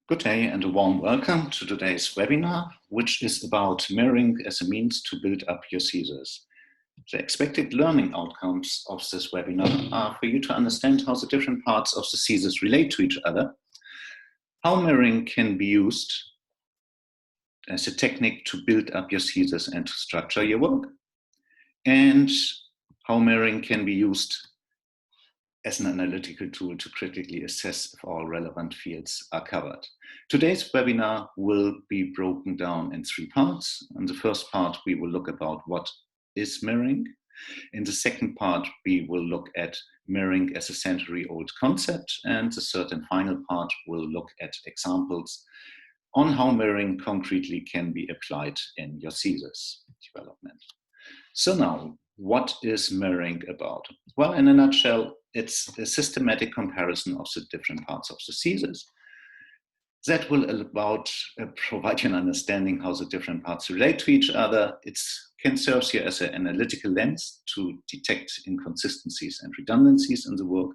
Good day and a warm welcome to today's webinar, which is about mirroring as a means to build up your thesis. The expected learning outcomes of this webinar are for you to understand how the different parts of the thesis relate to each other, how mirroring can be used as a technique to build up your thesis and to structure your work, and how mirroring can be used as an analytical tool to critically assess if all relevant fields are covered. Today's webinar will be broken down in 3 parts. In the first part, we will look about what is mirroring. In the second part, we will look at mirroring as a century-old concept. And the third and final part will look at examples on how mirroring concretely can be applied in your thesis development. So now, what is mirroring about? Well, in a nutshell, it's a systematic comparison of the different parts of the thesis that will provide you an understanding how the different parts relate to each other. It can serve you as an analytical lens to detect inconsistencies and redundancies in the work,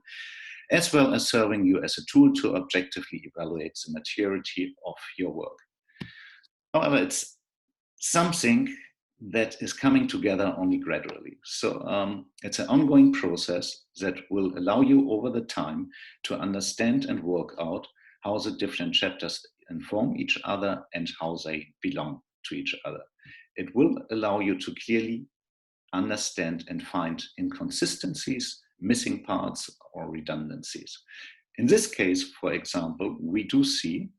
as well as serving you as a tool to objectively evaluate the maturity of your work. However, it's something that is coming together only gradually. So it's an ongoing process that will allow you over the time to understand and work out how the different chapters inform each other and how they belong to each other. It will allow you to clearly understand and find inconsistencies, missing parts, or redundancies. In this case, for example, we do see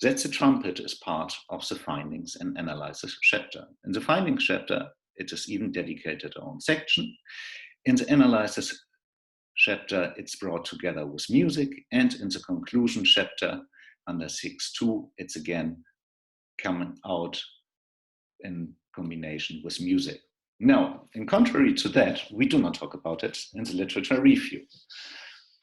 that the trumpet is part of the findings and analysis chapter. In the findings chapter, it is even dedicated a own section. In the analysis chapter, it's brought together with music, and in the conclusion chapter under 6.2, it's again coming out in combination with music. Now, in contrary to that, we do not talk about it in the literature review,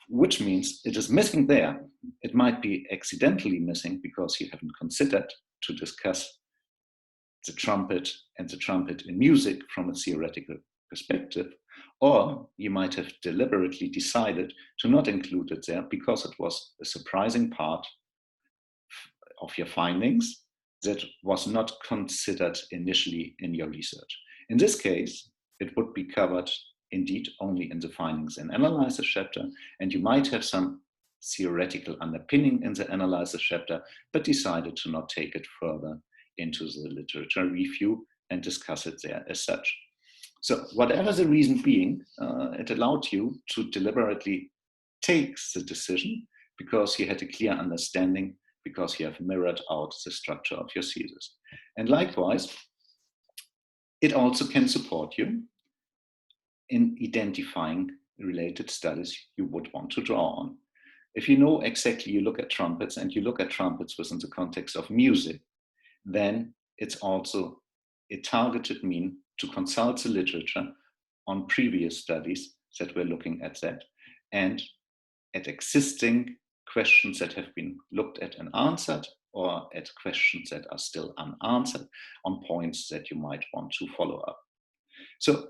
which means it is missing there. It might be accidentally missing because you haven't considered to discuss the trumpet and the trumpet in music from a theoretical perspective, or you might have deliberately decided to not include it there because it was a surprising part of your findings that was not considered initially in your research. In this case, it would be covered indeed only in the findings and analysis chapter, and you might have some theoretical underpinning in the analysis chapter, but decided to not take it further into the literature review and discuss it there as such. So whatever the reason being, it allowed you to deliberately take the decision because you had a clear understanding, because you have mirrored out the structure of your thesis. And likewise, it also can support you in identifying related studies you would want to draw on. If you know exactly, you look at trumpets and you look at trumpets within the context of music, then it's also a targeted mean to consult the literature on previous studies that were looking at that and at existing questions that have been looked at and answered, or at questions that are still unanswered on points that you might want to follow up. So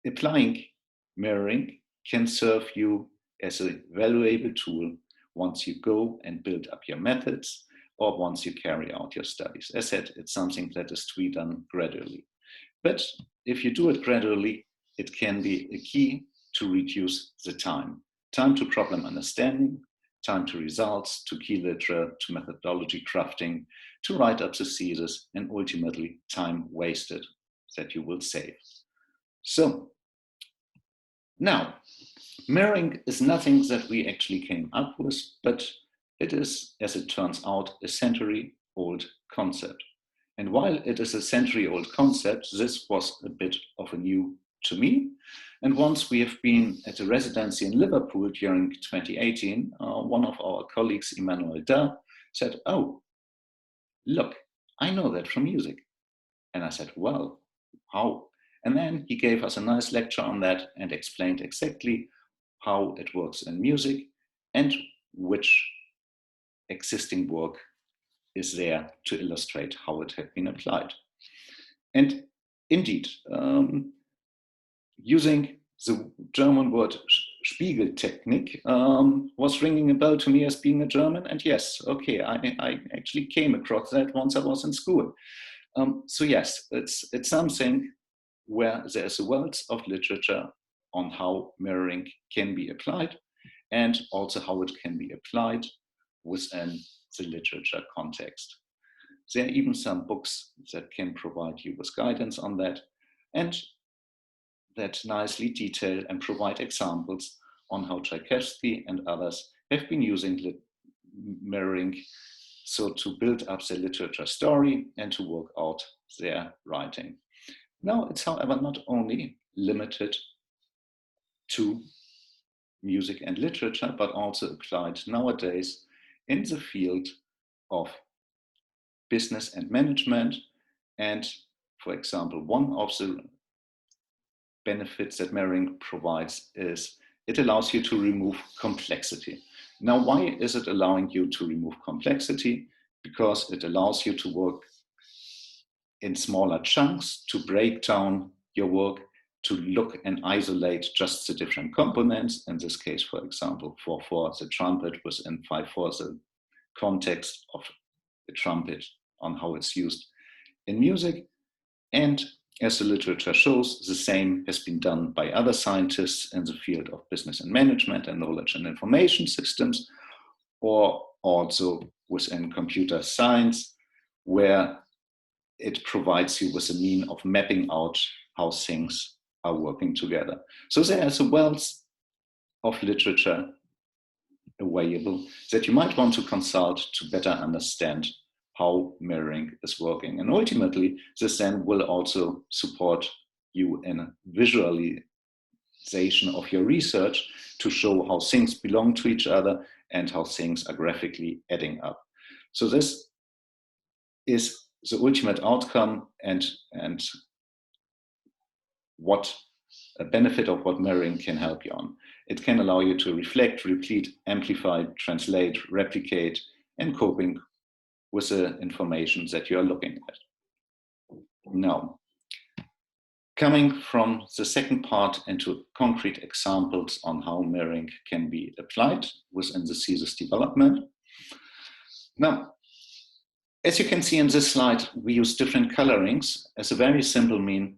applying mirroring can serve you as a valuable tool once you go and build up your methods or once you carry out your studies. As said, it's something that is to be done gradually. But if you do it gradually, it can be a key to reduce the time to problem understanding, time to results, to key literature, to methodology crafting, to write up the thesis, and ultimately time wasted that you will save. So now, mirroring is nothing that we actually came up with, but it is, as it turns out, a century-old concept. And while it is a century-old concept, this was a bit of a new to me. And once we have been at a residency in Liverpool during 2018, one of our colleagues, Emmanuel Da, said, "Oh, look, I know that from music." And I said, "Well, how?" And then he gave us a nice lecture on that and explained exactly how it works in music and which existing work is there to illustrate how it had been applied. And indeed, using The German word Spiegeltechnik was ringing a bell to me as being a German, and yes, okay, I actually came across that once I was in school. So yes, it's something where there's a wealth of literature on how mirroring can be applied, and also how it can be applied within the literature context. There are even some books that can provide you with guidance on that, and that nicely detail and provide examples on how Tchaikovsky and others have been using mirroring so to build up their literature story and to work out their writing. Now, it's however not only limited to music and literature, but also applied nowadays in the field of business and management. And for example, one of the benefits that mirroring provides is it allows you to remove complexity. Now, why is it allowing you to remove complexity? Because it allows you to work in smaller chunks, to break down your work, to look and isolate just the different components. In this case, for example, 4/4, the trumpet within 5/4, the context of the trumpet on how it's used in music. And as the literature shows, the same has been done by other scientists in the field of business and management and knowledge and information systems, or also within computer science, where it provides you with a mean of mapping out how things are working together. So there is a wealth of literature available that you might want to consult to better understand how mirroring is working. And ultimately, this then will also support you in a visualization of your research to show how things belong to each other and how things are graphically adding up. So this is the ultimate outcome and what a benefit of what mirroring can help you on. It can allow you to reflect, repeat, amplify, translate, replicate, and coping with the information that you are looking at. Now, coming from the second part into concrete examples on how mirroring can be applied within the thesis development. Now, as you can see in this slide, we use different colorings as a very simple mean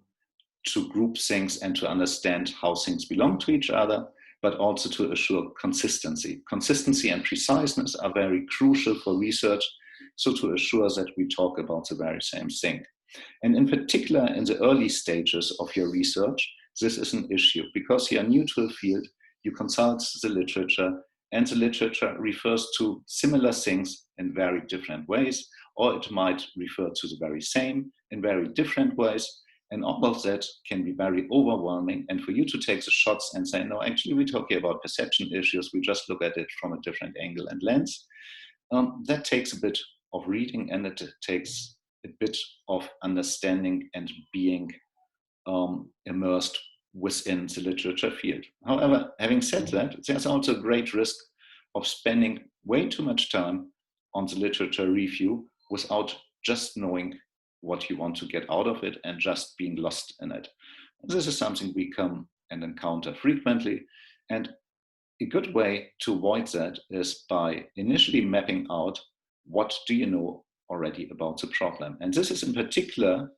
to group things and to understand how things belong to each other, but also to assure consistency. Consistency and preciseness are very crucial for research, so to assure that we talk about the very same thing. And in particular, in the early stages of your research, this is an issue because you are new to a field, you consult the literature, and the literature refers to similar things in very different ways, or it might refer to the very same in very different ways. And all of that can be very overwhelming. And for you to take the shots and say, no, actually, we're talking about perception issues. We just look at it from a different angle and lens. That takes a bit of reading, and it takes a bit of understanding and being immersed within the literature field. However, having said that, there's also a great risk of spending way too much time on the literature review without just knowing what you want to get out of it and just being lost in it. This is something we come and encounter frequently. And a good way to avoid that is by initially mapping out what do you know already about the problem. And this is in particular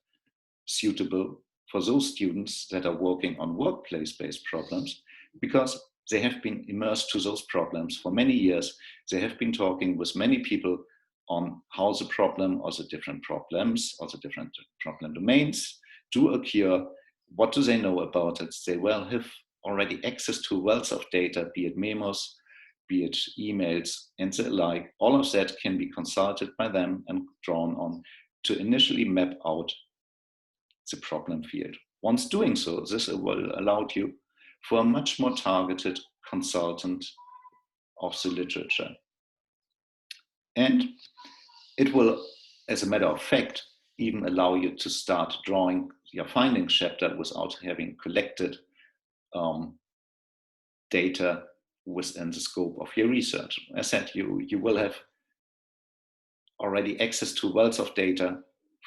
suitable for those students that are working on workplace-based problems, because they have been immersed to those problems for many years. They have been talking with many people on how the problem or the different problems or the different problem domains do occur. What do they know about it? They will have already access to a wealth of data, be it memos, be it emails, and the like. All of that can be consulted by them and drawn on to initially map out the problem field. Once doing so, this will allow you for a much more targeted consultant of the literature. And it will, as a matter of fact, even allow you to start drawing your findings chapter without having collected data within the scope of your research. As I said, you will have already access to wealth of data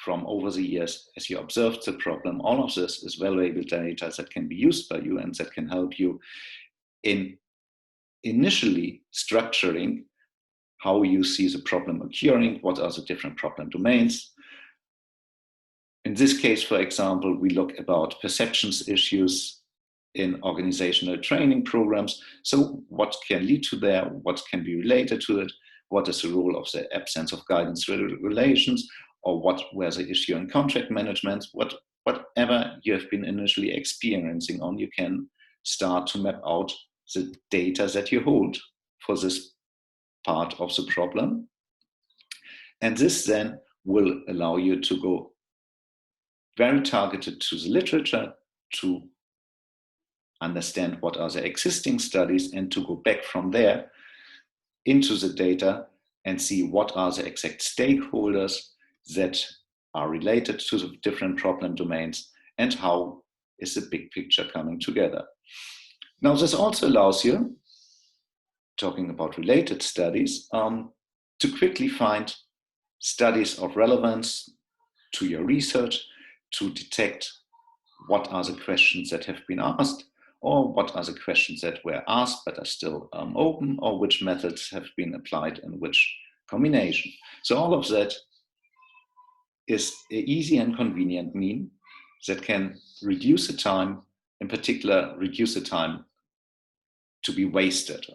from over the years as you observed the problem. All of this is valuable data that can be used by you and that can help you in initially structuring how you see the problem occurring, what are the different problem domains. In this case, for example, we look about perceptions issues in organizational training programs. So what can lead to there, what can be related to it, what is the role of the absence of guidance relations, or what was the issue in contract management, whatever you have been initially experiencing on, you can start to map out the data that you hold for this part of the problem. And this then will allow you to go very targeted to the literature to understand what are the existing studies and to go back from there into the data and see what are the exact stakeholders that are related to the different problem domains and how is the big picture coming together. Now, this also allows you, talking about related studies, to quickly find studies of relevance to your research, to detect what are the questions that have been asked, or what are the questions that were asked but are still open, or which methods have been applied in which combination. So all of that is an easy and convenient mean that can reduce the time, in particular, reduce the time to be wasted,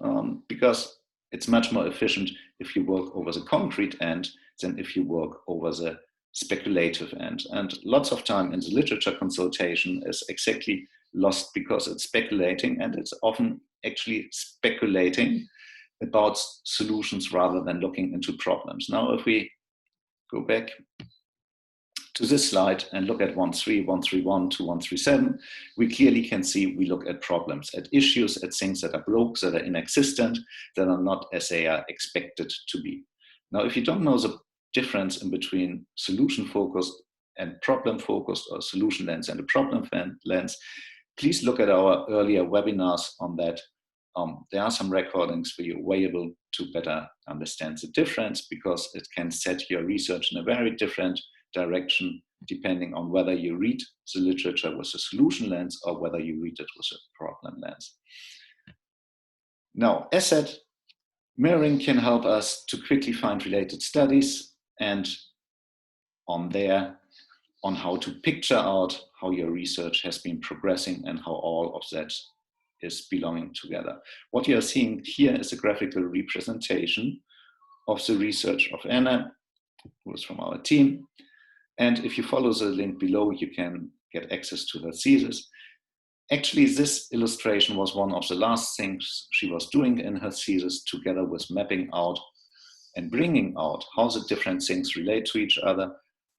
because it's much more efficient if you work over the concrete end than if you work over the speculative end. And lots of time in the literature consultation is exactly lost because it's speculating, and it's often actually speculating about solutions rather than looking into problems. Now, if we go back to this slide and look at 1.3, 1.3.1 to 1.3.7, we clearly can see we look at problems, at issues, at things that are broke, that are inexistent, that are not as they are expected to be. Now, if you don't know the difference in between solution-focused and problem-focused, or solution lens and a problem lens, please look at our earlier webinars on that. There are some recordings where you're able to better understand the difference, because it can set your research in a very different direction depending on whether you read the literature with a solution lens or whether you read it with a problem lens. Now, as said, mirroring can help us to quickly find related studies, and on how to picture out how your research has been progressing and how all of that is belonging together. What you are seeing here is a graphical representation of the research of Anna, who is from our team. And if you follow the link below, you can get access to her thesis. Actually, this illustration was one of the last things she was doing in her thesis, together with mapping out and bringing out how the different things relate to each other,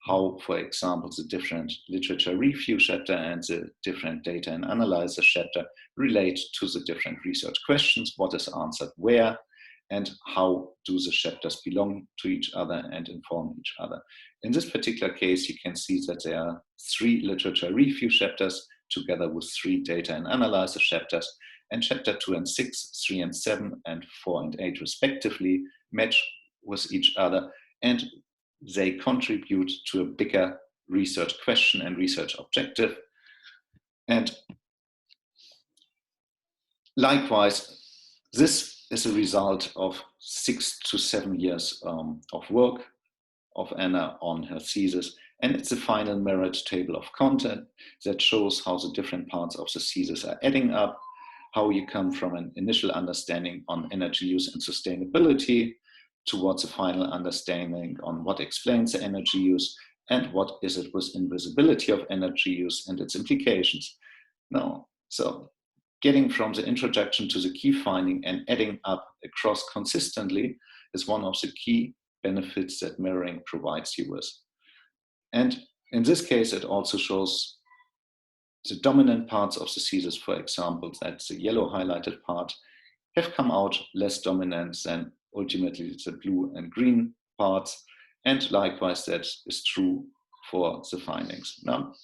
how, for example, the different literature review chapter and the different data and analysis chapter relate to the different research questions, what is answered where, and how do the chapters belong to each other and inform each other. In this particular case, you can see that there are 3 literature review chapters together with 3 data and analysis chapters, and chapter 2 and 6, 3 and 7, and 4 and 8 respectively match with each other, and they contribute to a bigger research question and research objective. And likewise, this is a result of 6 to 7 years of work of Anna on her thesis, and it's a final mirrored table of content that shows how the different parts of the thesis are adding up, how you come from an initial understanding on energy use and sustainability towards a final understanding on what explains the energy use and what is it with invisibility of energy use and its implications. Now, so getting from the introduction to the key finding and adding up across consistently is one of the key benefits that mirroring provides you with. And in this case, it also shows the dominant parts of the thesis, for example, that the yellow highlighted part have come out less dominant than ultimately the blue and green parts, and likewise that is true for the findings. Now,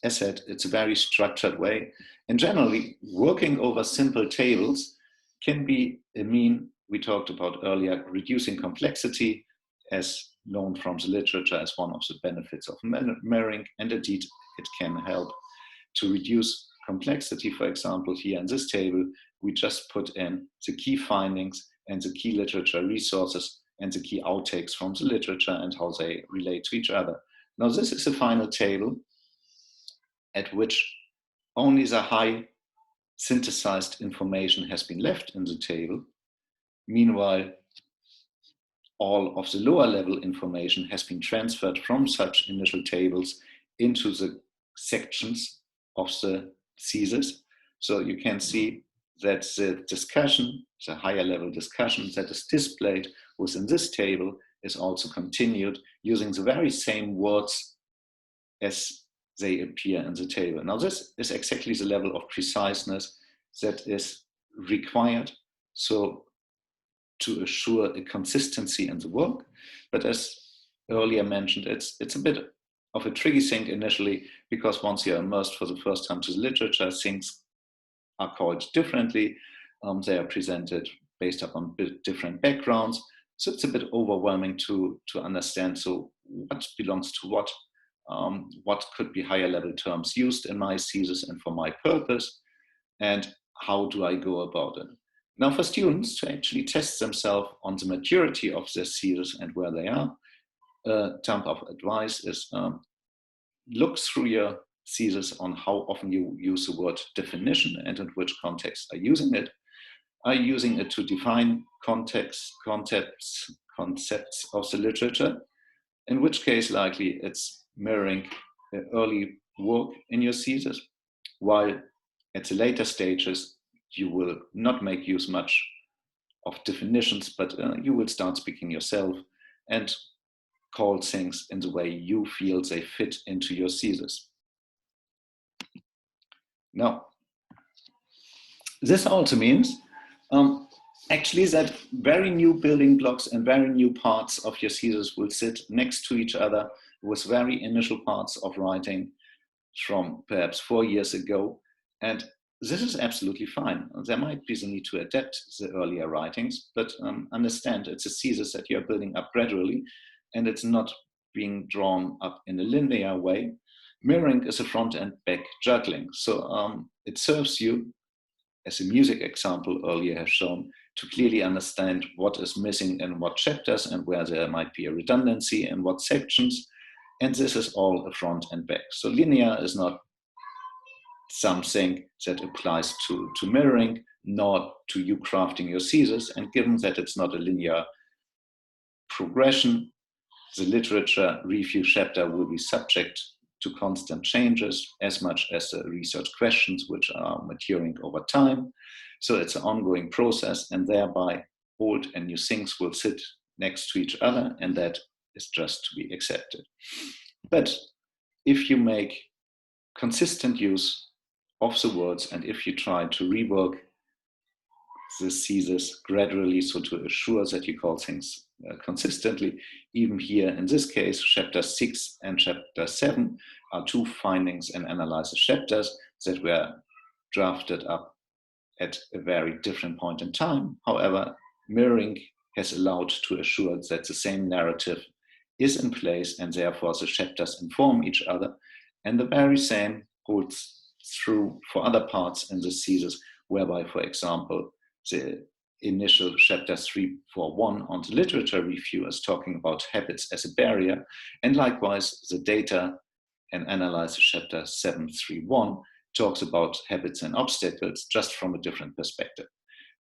as said, it's a very structured way, and generally working over simple tables can be a mean we talked about earlier, reducing complexity as known from the literature as one of the benefits of mirroring, and indeed it can help to reduce complexity. For example, here in this table, we just put in the key findings and the key literature resources and the key outtakes from the literature and how they relate to each other. Now, this is the final table at which only the high synthesized information has been left in the table. Meanwhile, all of the lower level information has been transferred from such initial tables into the sections of the thesis. So you can see that the discussion, the higher level discussion that is displayed within this table is also continued using the very same words as they appear in the table. Now, this is exactly the level of preciseness that is required to assure a consistency in the work. But as earlier mentioned, it's a bit of a tricky thing initially, because once you're immersed for the first time to the literature, things are called differently. They are presented based upon different backgrounds. So it's a bit overwhelming to understand. So what belongs to what could be higher level terms used in my thesis and for my purpose, and how do I go about it? Now, for students to actually test themselves on the maturity of their thesis and where they are, a term of advice is look through your thesis on how often you use the word definition and in which context are you using it. Are you using it to define concepts of the literature? In which case, likely it's mirroring early work in your thesis, while at the later stages, you will not make use much of definitions, but you will start speaking yourself and call things in the way you feel they fit into your thesis. Now, this also means actually that very new building blocks and very new parts of your thesis will sit next to each other with very initial parts of writing from perhaps 4 years ago. And this is absolutely fine. There might be the need to adapt the earlier writings, but understand it's a thesis that you're building up gradually, and it's not being drawn up in a linear way. Mirroring is a front and back juggling. So it serves you, as a music example earlier has shown, to clearly understand what is missing in what chapters and where there might be a redundancy in what sections. And this is all a front and back. So linear is not something that applies to mirroring, nor to you crafting your thesis. And given that it's not a linear progression, the literature review chapter will be subject to constant changes as much as the research questions, which are maturing over time. So it's an ongoing process, and thereby old and new things will sit next to each other, and that is just to be accepted. But if you make consistent use of the words, and if you try to rework the thesis gradually, so to assure that you call things consistently, even here in this case, chapter 6 and chapter 7 are two findings and analysis chapters that were drafted up at a very different point in time. However, mirroring has allowed to assure that the same narrative is in place, and therefore the chapters inform each other, and the very same holds true for other parts in the thesis, whereby, for example, the initial chapter 341 on the literature review is talking about habits as a barrier, and likewise the data and analysis chapter 731 talks about habits and obstacles, just from a different perspective.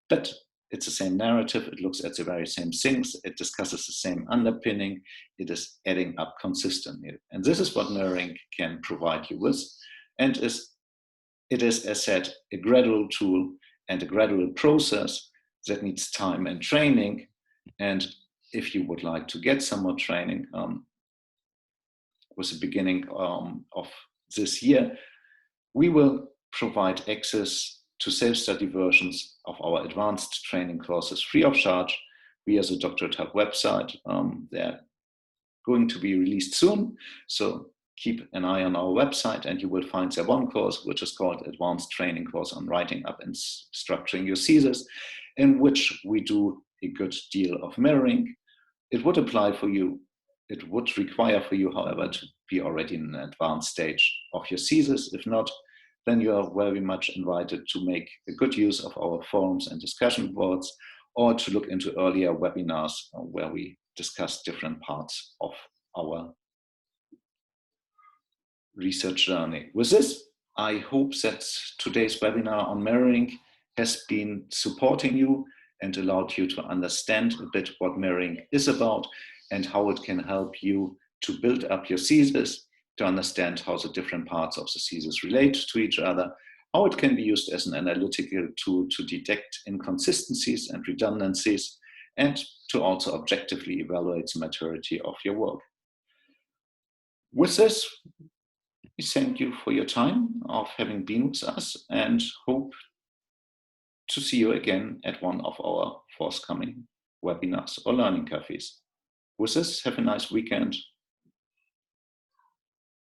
But it's the same narrative, it looks at the very same things, it discusses the same underpinning, it is adding up consistently. And this is what mirroring can provide you with. And it is, as said, a gradual tool and a gradual process that needs time and training. And if you would like to get some more training, with the beginning of this year, we will provide access to self-study versions of our advanced training courses free of charge via the Doctorate Hub website. They're going to be released soon, so keep an eye on our website, and you will find there one course which is called Advanced Training Course on Writing Up and Structuring Your Thesis, in which we do a good deal of mirroring. It would apply for you. It would require for you, however, to be already in an advanced stage of your thesis. If not, then you are very much invited to make a good use of our forums and discussion boards, or to look into earlier webinars where we discuss different parts of our research journey. With this, I hope that today's webinar on mirroring has been supporting you and allowed you to understand a bit what mirroring is about and how it can help you to build up your thesis, to understand how the different parts of the thesis relate to each other, how it can be used as an analytical tool to detect inconsistencies and redundancies, and to also objectively evaluate the maturity of your work. With this, we thank you for your time of having been with us and hope to see you again at one of our forthcoming webinars or learning cafes. With this, have a nice weekend.